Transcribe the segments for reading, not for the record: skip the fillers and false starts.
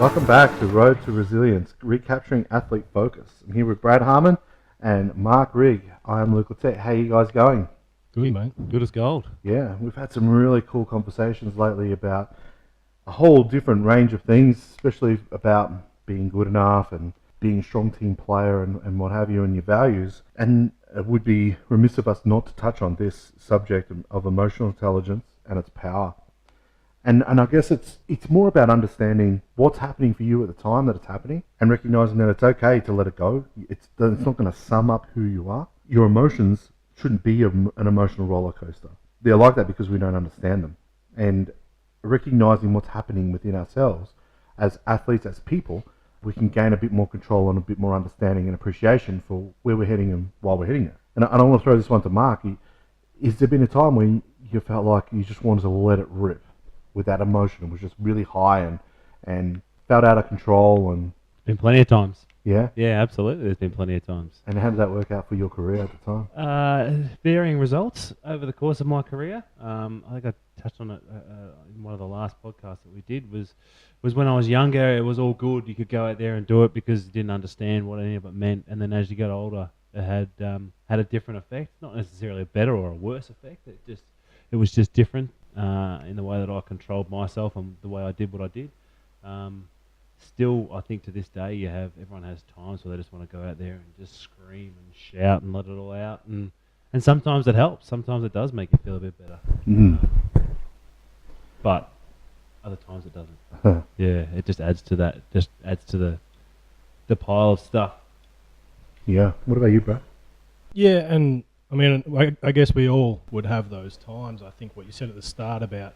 Welcome back to Road to Resilience, recapturing athlete focus. I'm here with Brad Harmon and Mark Rigg. I am Luke Latte. How you guys going? Good, mate. Good as gold. Yeah, we've had some really cool conversations lately about a whole different range of things, especially about being good enough and being a strong team player and what have you, and your values. And it would be remiss of us not to touch on this subject of emotional intelligence and its power. And I guess it's more about understanding what's happening for you at the time that it's happening and recognizing that it's okay to let it go. It's not going to sum up who you are. Your emotions shouldn't be an emotional roller coaster. They're like that because we don't understand them. And recognizing what's happening within ourselves as athletes, as people, we can gain a bit more control and a bit more understanding and appreciation for where we're heading and why we're heading there. And I want to throw this one to Mark. Has there been a time when you felt like you just wanted to let it rip? With that emotion, it was just really high and felt out of control and Been plenty of times. yeah. Yeah, absolutely. There's been plenty of times. And how did that work out for your career at the time? Varying results over the course of my career. I think I touched on it in one of the last podcasts that we did. Was when I was younger, it was all good. You could go out there and do it because you didn't understand what any of it meant. And then as you got older, it had a different effect. Not necessarily a better or a worse effect. It was just different. In the way that I controlled myself and the way I did what I did. Still, I think to this day, everyone has times where they just want to go out there and just scream and shout and let it all out. And sometimes it helps. Sometimes it does make you feel a bit better. But other times it doesn't. Yeah, it just adds to that. Just adds to the pile of stuff. Yeah. What about you, bro? Yeah, and I mean, I guess we all would have those times. I think what you said at the start about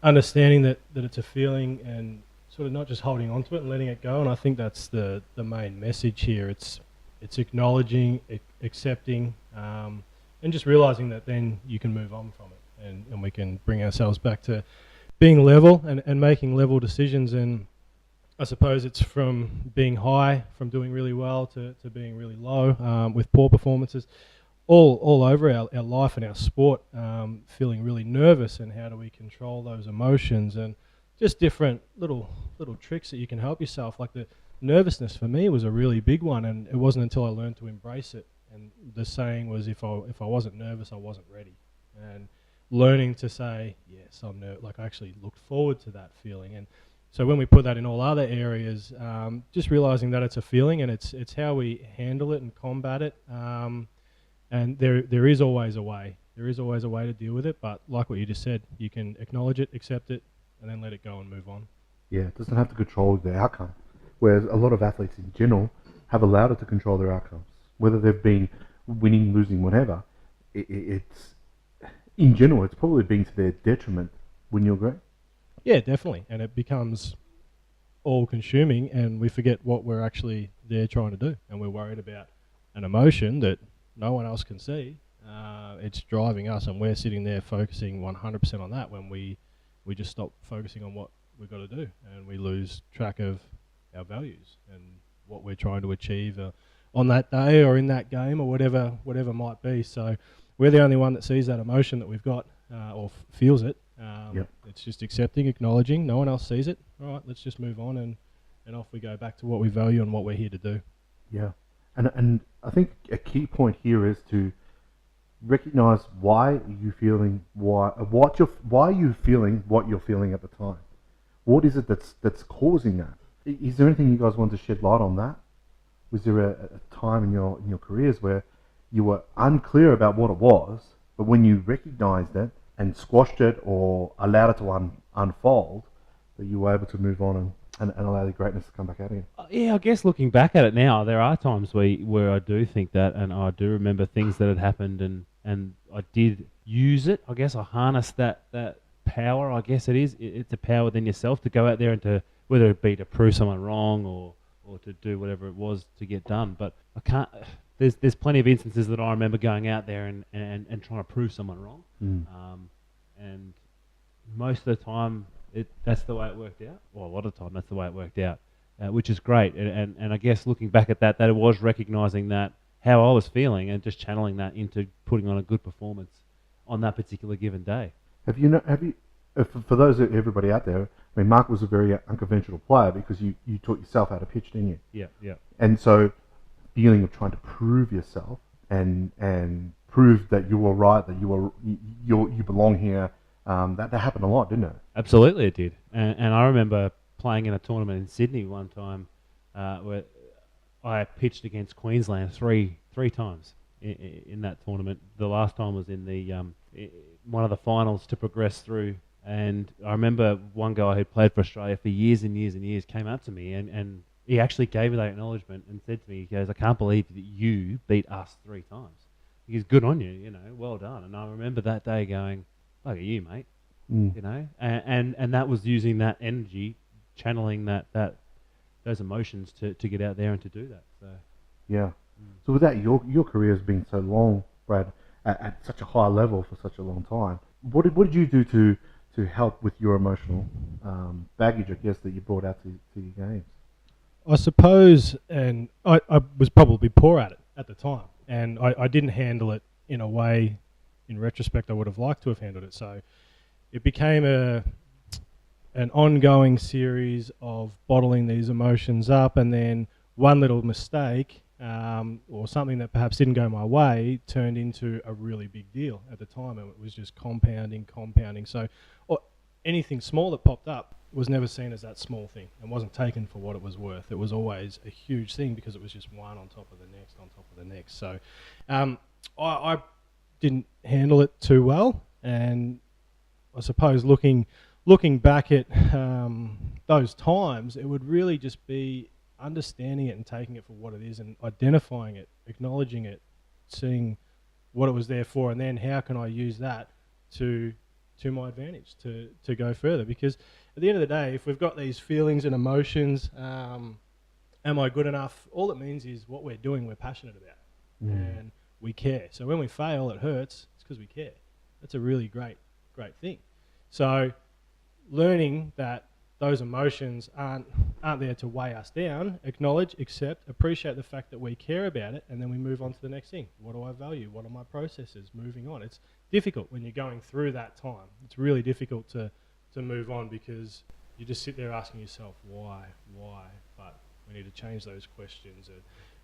understanding that it's a feeling and sort of not just holding on to it and letting it go. And I think that's the main message here. It's acknowledging, accepting, and just realizing that then you can move on from it and we can bring ourselves back to being level and making level decisions. And I suppose it's from being high, from doing really well to being really low with poor performances. All over our life and our sport, feeling really nervous, and how do we control those emotions, and just different little tricks that you can help yourself. Like the nervousness for me was a really big one, and it wasn't until I learned to embrace it. And the saying was, if I wasn't nervous, I wasn't ready. And learning to say, yes, I'm nervous. Like I actually looked forward to that feeling. And so when we put that in all other areas, just realizing that it's a feeling, and it's how we handle it and combat it. And there is always a way. There is always a way to deal with it. But like what you just said, you can acknowledge it, accept it, and then let it go and move on. Yeah, it doesn't have to control the outcome. Whereas a lot of athletes in general have allowed it to control their outcomes. Whether they've been winning, losing, whatever, it's in general, it's probably been to their detriment. Wouldn't you agree? Yeah, definitely. And it becomes all-consuming, and we forget what we're actually there trying to do. And we're worried about an emotion that no one else can see. It's driving us, and we're sitting there focusing 100% on that when we just stop focusing on what we've got to do, and we lose track of our values and what we're trying to achieve on that day or in that game or whatever might be. So we're the only one that sees that emotion that we've got or feels it. It's just accepting, acknowledging. No one else sees it. All right, let's just move on and off we go back to what we value and what we're here to do. Yeah. And I think a key point here is to recognize why are you feeling why are you feeling what you're feeling at the time. What is it that's causing that? Is there anything you guys want to shed light on that? Was there a time in your careers where you were unclear about what it was, but when you recognized it and squashed it or allowed it to unfold, that you were able to move on and allow the greatness to come back out again? Yeah, I guess looking back at it now, there are times where I do think that, and I do remember things that had happened, and I did use it. I guess I harnessed that power. I guess it's a power within yourself to go out there and to, whether it be to prove someone wrong or to do whatever it was to get done. But I can't. There's plenty of instances that I remember going out there and trying to prove someone wrong. And most of the time, that's the way it worked out. Well, a lot of the time, that's the way it worked out, which is great. And I guess looking back at that it was recognizing that how I was feeling and just channeling that into putting on a good performance on that particular given day. Have you for those everybody out there, I mean, Mark was a very unconventional player because you taught yourself how to pitch, didn't you? Yeah, yeah. And so, feeling of trying to prove yourself and prove that you were right, that you belong here, that happened a lot, didn't it? Absolutely, it did. And I remember playing in a tournament in Sydney one time where I pitched against Queensland three times in that tournament. The last time was in the one of the finals to progress through. And I remember one guy who played for Australia for years and years and years came up to me and he actually gave me that acknowledgement and said to me, he goes, "I can't believe that you beat us 3 times." He goes, "Good on you, you know, well done." And I remember that day going, "Look at you, mate." You know, and that was using that energy, channeling those emotions to get out there and to do that. So yeah. So with that, your career has been so long, Brad, at such a high level for such a long time. What did you do to help with your emotional baggage, I guess, that you brought out to your games? I suppose, and I was probably poor at it at the time, and I didn't handle it in a way, in retrospect, I would have liked to have handled it. So it became an ongoing series of bottling these emotions up, and then one little mistake or something that perhaps didn't go my way turned into a really big deal at the time, and it was just compounding. So anything small that popped up was never seen as that small thing and wasn't taken for what it was worth. It was always a huge thing because it was just one on top of the next on top of the next. So I didn't handle it too well, and I suppose looking back at those times, it would really just be understanding it and taking it for what it is and identifying it, acknowledging it, seeing what it was there for, and then how can I use that to my advantage to go further. Because at the end of the day, if we've got these feelings and emotions, am I good enough? All it means is what we're doing, we're passionate about, and we care. So when we fail, it hurts. It's because we care. That's a really great thing. So learning that those emotions aren't there to weigh us down, acknowledge, accept, appreciate the fact that we care about it, and then we move on to the next thing. What do I value? What are my processes? Moving on. It's difficult when you're going through that time. It's really difficult to move on because you just sit there asking yourself, why? But we need to change those questions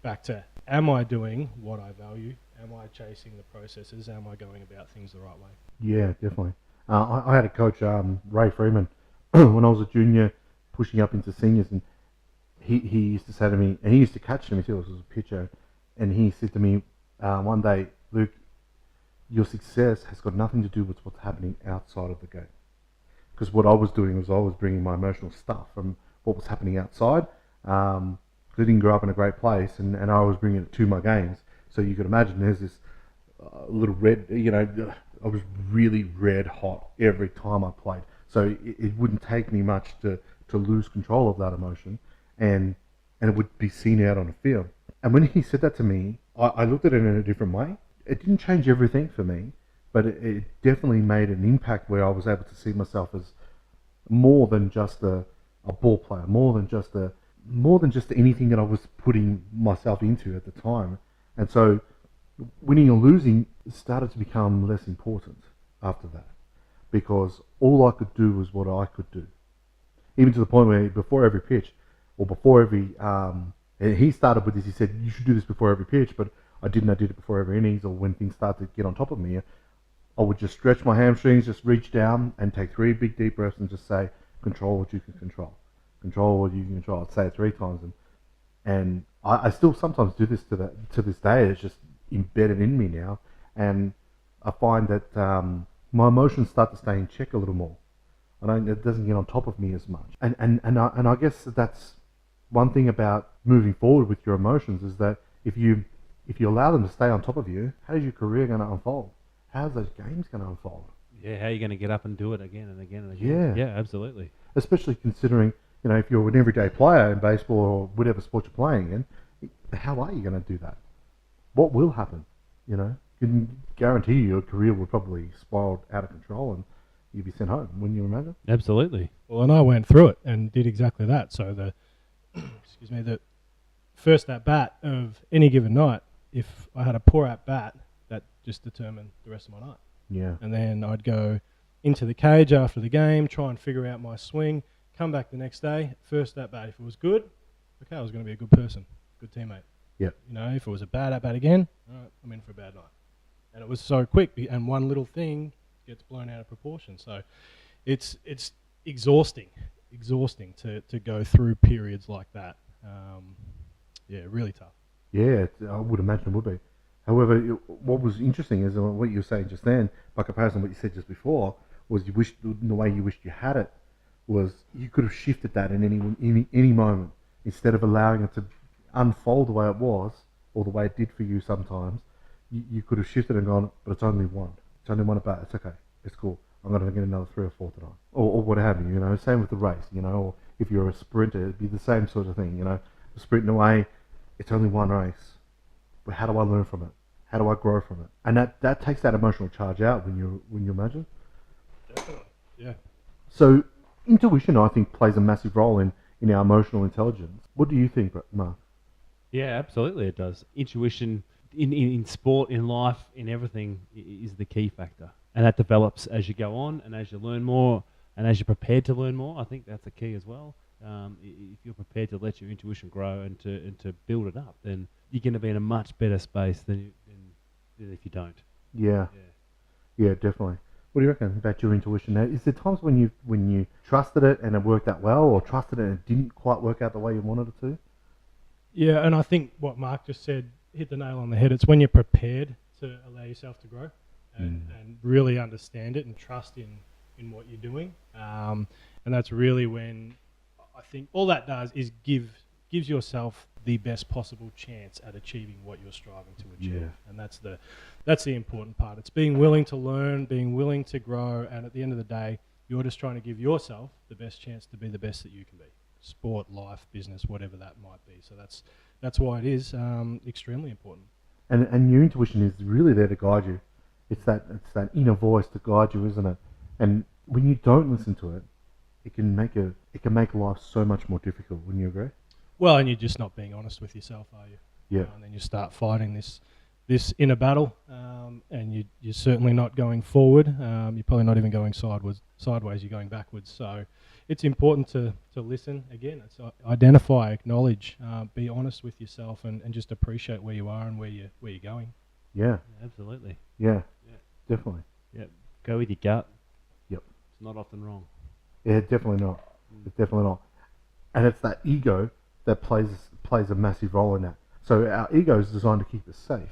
back to, am I doing what I value? Am I chasing the processes? Am I going about things the right way? Yeah, definitely. I had a coach, Ray Freeman, when I was a junior, pushing up into seniors, and he used to say to me, and he used to catch me too, as a pitcher, and he said to me one day, "Luke, your success has got nothing to do with what's happening outside of the game." Because what I was doing was I was bringing my emotional stuff from what was happening outside. I didn't grow up in a great place, and I was bringing it to my games. So you could imagine there's this little red, I was really red hot every time I played. So it wouldn't take me much to lose control of that emotion, and it would be seen out on the field. And when he said that to me, I looked at it in a different way. It didn't change everything for me, but it definitely made an impact where I was able to see myself as more than just a ball player, more than just anything that I was putting myself into at the time. And so winning or losing started to become less important after that, because all I could do was what I could do. Even to the point where before every pitch, or before every, and he started with this, he said, you should do this before every pitch, but I did it before every innings, or when things started to get on top of me, I would just stretch my hamstrings, just reach down and take 3 big deep breaths and just say, control what you can control. Control what you can control. I'd say it 3 times, and I still sometimes do this to this day. It's just embedded in me now, and I find that my emotions start to stay in check a little more. It doesn't get on top of me as much. And I guess that's one thing about moving forward with your emotions, is that if you allow them to stay on top of you, how's your career going to unfold? How's those games going to unfold? Yeah, how are you going to get up and do it again and again and again? Yeah, absolutely. Especially considering, if you're an everyday player in baseball or whatever sport you're playing in, how are you going to do that? What will happen? Can guarantee you your career will probably spiral out of control and you'd be sent home. Wouldn't you imagine? Absolutely. Well, and I went through it and did exactly that. So the first at bat of any given night, if I had a poor at bat, that just determined the rest of my night. Yeah. And then I'd go into the cage after the game, try and figure out my swing, come back the next day, first at bat. If it was good, okay, I was going to be a good person, good teammate. Yep. You know, if it was a bad at bat again, all right, I'm in for a bad night. And it was so quick, and one little thing gets blown out of proportion. So it's exhausting to go through periods like that. Yeah, really tough. Yeah, I would imagine it would be. However, what was interesting is what you were saying just then, by comparison to what you said just before, was you wished the way you wished you had it was you could have shifted that in any moment instead of allowing it to unfold the way it was or the way it did for you sometimes. You could have shifted and gone, but it's only one. It's only one at bat. It's okay. It's cool. I'm going to get another 3 or 4 tonight, or what have you. You know, same with the race. You know, or if you're a sprinter, it'd be the same sort of thing. You know, sprinting away, it's only one race. But how do I learn from it? How do I grow from it? And that takes that emotional charge out when you imagine. Definitely. Yeah. So intuition, I think, plays a massive role in our emotional intelligence. What do you think, Mark? Yeah, absolutely it does. Intuition in sport, in life, in everything is the key factor. And that develops as you go on and as you learn more and as you're prepared to learn more. I think that's the key as well. If you're prepared to let your intuition grow and to build it up, then you're going to be in a much better space than if you don't. Yeah, definitely. What do you reckon about your intuition? Now, is there times when you trusted it and it worked out well, or trusted it and it didn't quite work out the way you wanted it to? Yeah, and I think what Mark just said hit the nail on the head. It's when you're prepared to allow yourself to grow and really understand it and trust in what you're doing. And that's really when I think all that does is gives yourself the best possible chance at achieving what you're striving to achieve. Yeah. And that's the important part. It's being willing to learn, being willing to grow, and at the end of the day, you're just trying to give yourself the best chance to be the best that you can be. Sport, life, business, whatever that might be. So that's why it is extremely important. And your intuition is really there to guide you. It's that inner voice to guide you, isn't it? And when you don't listen to it, it can make life so much more difficult. Wouldn't you agree? Well, and you're just not being honest with yourself, are you? Yeah. And then you start fighting this inner battle, and you're certainly not going forward. You're probably not even going sideways. You're going backwards. So it's important to listen. Again, it's identify, acknowledge, be honest with yourself, and just appreciate where you are and where you're going. Yeah. Absolutely. Yeah. Definitely. Yeah. Go with your gut. Yep. It's not often wrong. Yeah, definitely not. It's definitely not. And it's that ego that plays a massive role in that. So our ego is designed to keep us safe.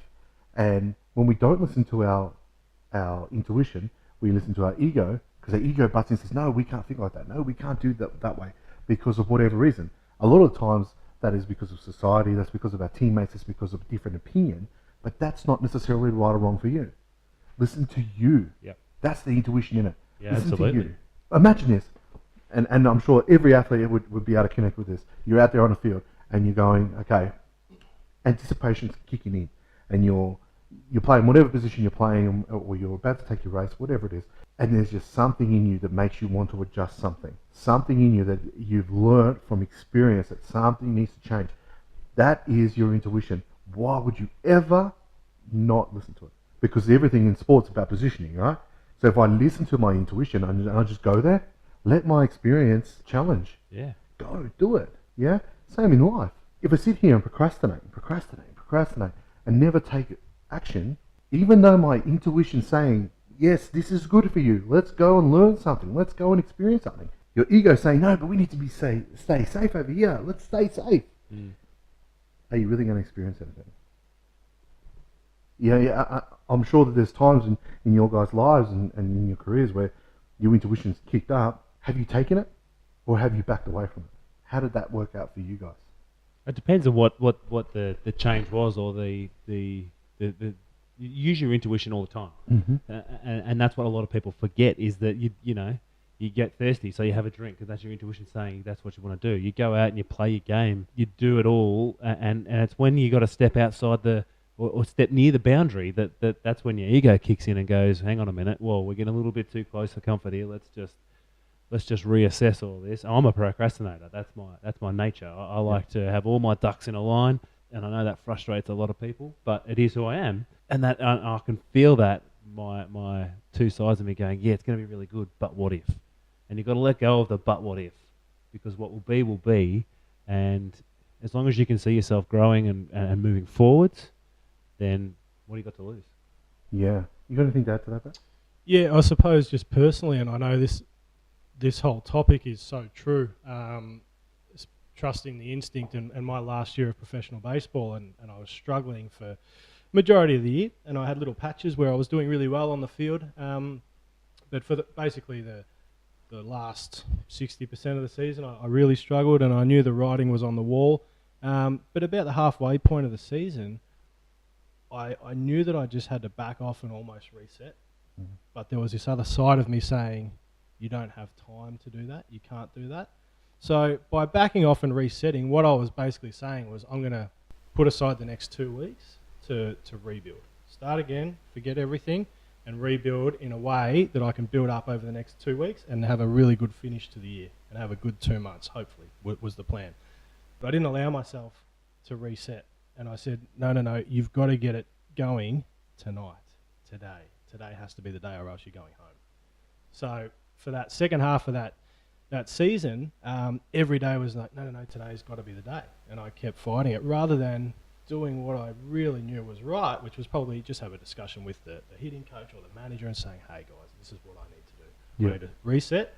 And when we don't listen to our intuition, we listen to our ego, because our ego butts in and says, no, we can't think like that. No, we can't do that way because of whatever reason. A lot of times that is because of society, that's because of our teammates, it's because of a different opinion, but that's not necessarily right or wrong for you. Listen to you. Yep. That's the intuition in it. Yeah, Listen absolutely. to you. Imagine this, and I'm sure every athlete would be able to connect with this. You're out there on the field and you're going, okay, anticipation's kicking in, and you're playing whatever position you're playing, or you're about to take your race, whatever it is, and there's just something in you that makes you want to adjust something in you that you've learned from experience that something needs to change. That is your intuition. Why would you ever not listen to it? Because everything in sport's about positioning, right? So if I listen to my intuition and I just go there, let my experience challenge. Yeah. Go, do it. Yeah? Same in life. If I sit here and procrastinate, and never take action, even though my intuition's saying, yes, this is good for you, let's go and learn something, let's go and experience something. Your ego's saying, no, but we need to stay safe over here, let's stay safe. Are you really going to experience anything? Yeah, I'm sure that there's times in your guys' lives and in your careers where your intuition's kicked up. Have you taken it, or have you backed away from it? How did that work out for you guys? It depends on what the change was, or the you use your intuition all the time, and that's what a lot of people forget, is that you get thirsty, so you have a drink because that's your intuition saying that's what you want to do. You go out and you play your game, you do it all, and it's when you got to step outside or step near the boundary that's when your ego kicks in and goes, hang on a minute, well, we're getting a little bit too close for comfort here. Let's just reassess all this. I'm a procrastinator. That's my nature. I like to have all my ducks in a line, and I know that frustrates a lot of people, but it is who I am, and that I can feel that my two sides of me going, yeah, it's going to be really good, but what if? And you've got to let go of the but what if, because what will be, and as long as you can see yourself growing and moving forwards, then what do you got to lose? Yeah. You got anything to add to that, Brett? Yeah, I suppose just personally, and I know this whole topic is so true. Trusting the instinct, and my last year of professional baseball, and I was struggling for majority of the year, and I had little patches where I was doing really well on the field, but for basically the last 60% of the season, I really struggled, and I knew the writing was on the wall. But about the halfway point of the season, I knew that I just had to back off and almost reset. Mm-hmm. But there was this other side of me saying, you don't have time to do that. You can't do that. So by backing off and resetting, what I was basically saying was, I'm going to put aside the next 2 weeks to rebuild. Start again, forget everything, and rebuild in a way that I can build up over the next 2 weeks and have a really good finish to the year and have a good 2 months, hopefully, was the plan. But I didn't allow myself to reset. And I said, no, you've got to get it going tonight, today. Today has to be the day or else you're going home. So for that second half of that season, every day was like, no, today's got to be the day. And I kept fighting it rather than doing what I really knew was right, which was probably just have a discussion with the hitting coach or the manager and saying, hey guys, this is what I need to do. I need to reset.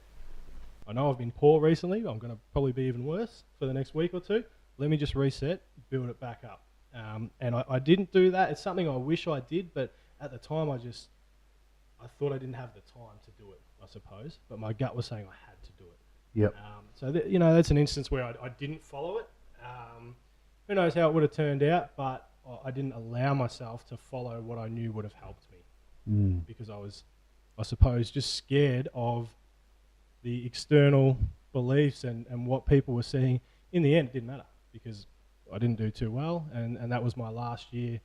I know I've been poor recently. I'm going to probably be even worse for the next week or two. Let me just reset, build it back up. And I didn't do that. It's something I wish I did, but at the time I thought I didn't have the time to do it, I suppose. But my gut was saying I had to do it. Yep. So that's an instance where I didn't follow it. Who knows how it would have turned out, but I didn't allow myself to follow what I knew would have helped me because I was, I suppose, just scared of the external beliefs and what people were saying. In the end, it didn't matter because I didn't do too well, and that was my last year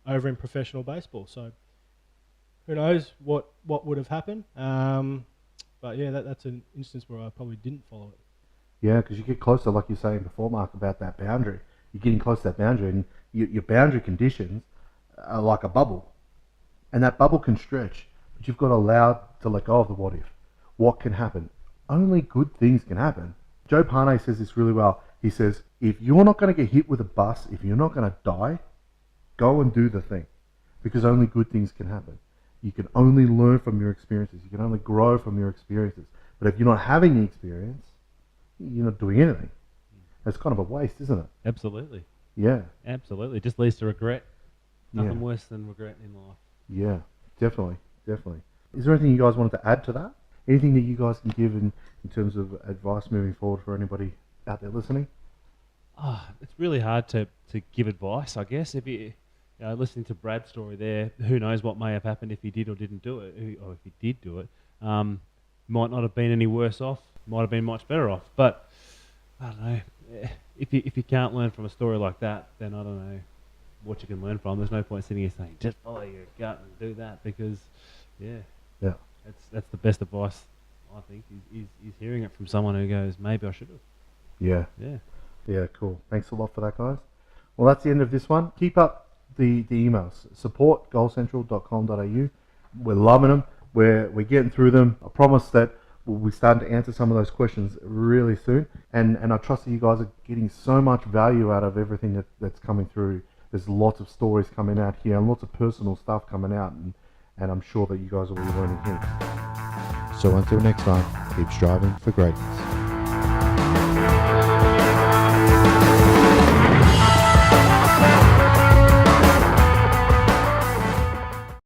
over in professional baseball. So who knows what would have happened. But yeah, that's an instance where I probably didn't follow it. Yeah, because you get closer, like you were saying before, Mark, about that boundary. You're getting close to that boundary, and your boundary conditions are like a bubble. And that bubble can stretch, but you've got to allow to let go of the what if. What can happen? Only good things can happen. Joe Pane says this really well. He says, if you're not going to get hit with a bus, if you're not going to die, go and do the thing. Because only good things can happen. You can only learn from your experiences. You can only grow from your experiences. But if you're not having the experience, you're not doing anything. It's kind of a waste, isn't it? Absolutely. Yeah. Absolutely. It just leads to regret. Nothing Yeah. worse than regret in life. Yeah, definitely. Is there anything you guys wanted to add to that? Anything that you guys can give in terms of advice moving forward for anybody out there listening? It's really hard to give advice, I guess. If you listening to Brad's story there, who knows what may have happened if he did or didn't do it, or if he did do it. Might not have been any worse off, might have been much better off. But, I don't know, if you can't learn from a story like that, then I don't know what you can learn from. There's no point sitting here saying, just follow your gut and do that, because, Yeah. that's the best advice, I think, is hearing it from someone who goes, maybe I should have. Yeah. Yeah. Yeah, cool. Thanks a lot for that, guys. Well, that's the end of this one. Keep up the emails. support@goalcentral.com.au. We're loving them. We're getting through them. I promise that we'll be starting to answer some of those questions really soon. And I trust that you guys are getting so much value out of everything that's coming through. There's lots of stories coming out here and lots of personal stuff coming out. And I'm sure that you guys will be learning here. So until next time, keep striving for greatness.